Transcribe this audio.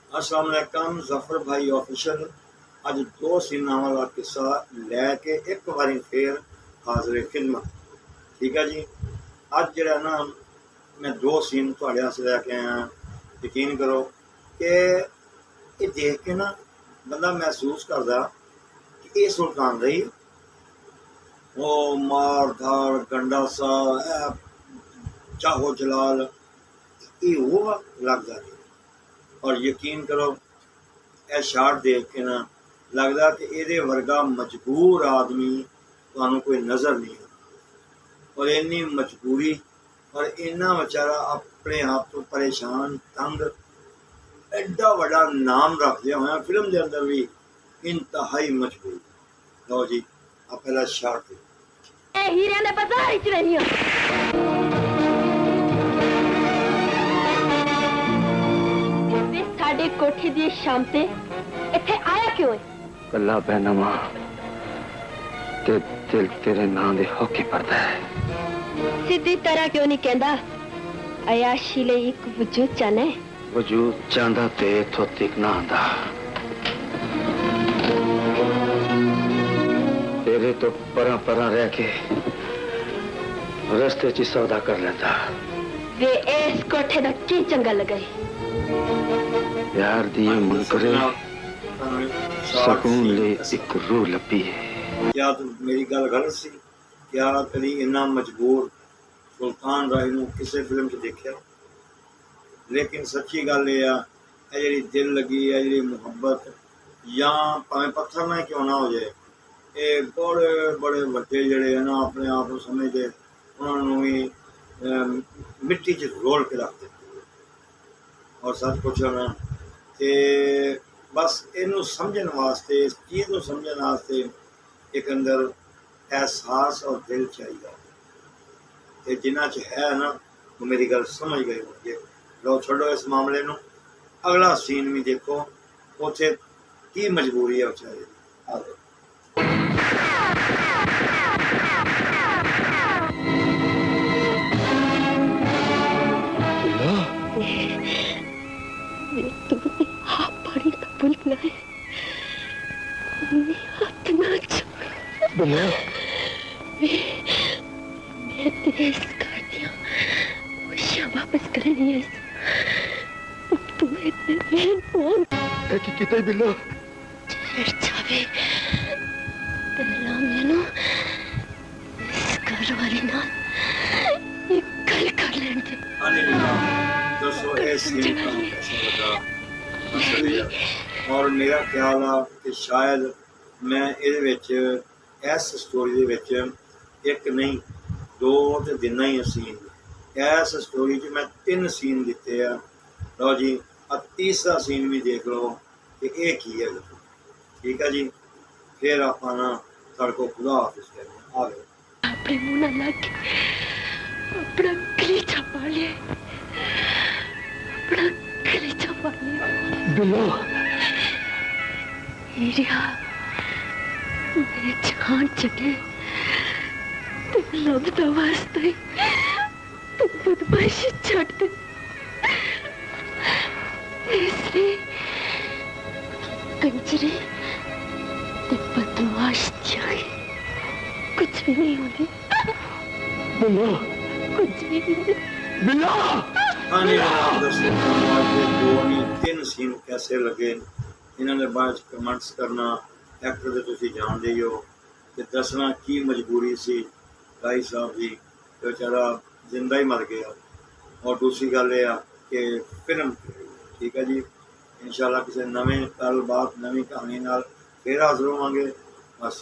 अस्सलाम वालेकुम जफर भाई ऑफिशियल अज दो सीना वाला किस्सा लैके एक बारी फिर हाजिर खिदमत। ठीक है जी। अज जरा ना मैं दो सीन थोड़े वास्ते लैके आया। यकीन करो कि ये देख के ना बंदा महसूस करता कि ये सुल्तान रही वो मार धार गंडासा चाहो जलाल ये वो लगता नहीं। और यकीन करो यह शाट देख के ना लगता कि ये वर्गा मजबूर आदमी तो कोई नज़र नहीं है। और इन्नी मजबूरी और इन्ना बेचारा अपने आप तो परेशान तंग एडा बड़ा नाम रख लिया हुआ फिल्म के अंदर भी इंतहाई मजबूर। लो जी आप पहला शाट साडे कोठी दी शाम ते इत्थे आया क्यों है? कल्ला पैनमा ते दिल तेरे नां दे होके पड़ता है। सीधी तरह क्यों नहीं कहंदा अयाशी ले एक वजूद चाहना है? वजूद चाहता ते इथों तक ना आंदा। तेरे तो परा परा रह के रस्ते च सौदा कर लेता। वे इस कोठे दा की चंगा लगा प्यार दिए मुनकरे सकून ले एक रूह लपी है। क्या तुम मेरी गल गलत सी? क्या कभी इन्ना मजबूर सुल्तान राय नूं किसी फिल्म च देखिया? लेकिन सच्ची गल ये जी दिल लगी है जी मुहब्बत या भावें पत्थर ना क्यों ना हो जाए ये बड़े बड़े बच्चे जड़े है ना अपने आप को समझते उन्होंने भी मिट्टी च रोल के रख देते। और सच पूछो ना कि बस इनू समझने वास्ते इस चीज़ को समझने वास्ते एक अंदर एहसास और दिल चाहिए। जिन्ना च है ना वो मेरी गल समझ गए होंगे। लो छोड़ो इस मामले नू अगला सीन भी देखो उसे की मजबूरी है बेचारे। वापस कर नहीं आई तुम्हें कितने बिल्लो जावे पहला मैनू इस घर वाले नाल एक गल कर लेने दे। दसो इस सीन का कैसा लगा? और मेरा ख्याल है कि शायद मैं ये इस स्टोरी के एक नहीं दो तो दिना ही सीन इस स्टोरी मैं 3 सीन दिते हैं। लो जी तीसरा सीन भी देख लो कि एक ही है। ठीक है जी फिर आप ना सर को खुदा हाफिज करने आ गए। अपने मुंह ना लग अपना कलीजा पा लिया अपना कलीजा पा लिया। बिल्लो एरिया मेरे जान चले तो लभदा वास्ते तू बदमाशी छड़ दे इसलिए कंजरी ते बदमाश कुछ भी नहीं होती। बिल्लो कुछ भी नहीं। बिल्लो हाँ जी आप दसो दो नहीं 3 सीन कैसे लगे? इन्होंने बाद कमेंट्स करना एक्टर तो तुम जानते ही हो कि दसना की मजबूरी सी भाई साहब जी बेचारा जिंदा ही मर गया। और दूसरी गल ये कि फिल्म ठीक है जी इंशाल्लाह किसी नवे गल बात नवी कहानी नाल फिर हाजिर होवांगे। बस।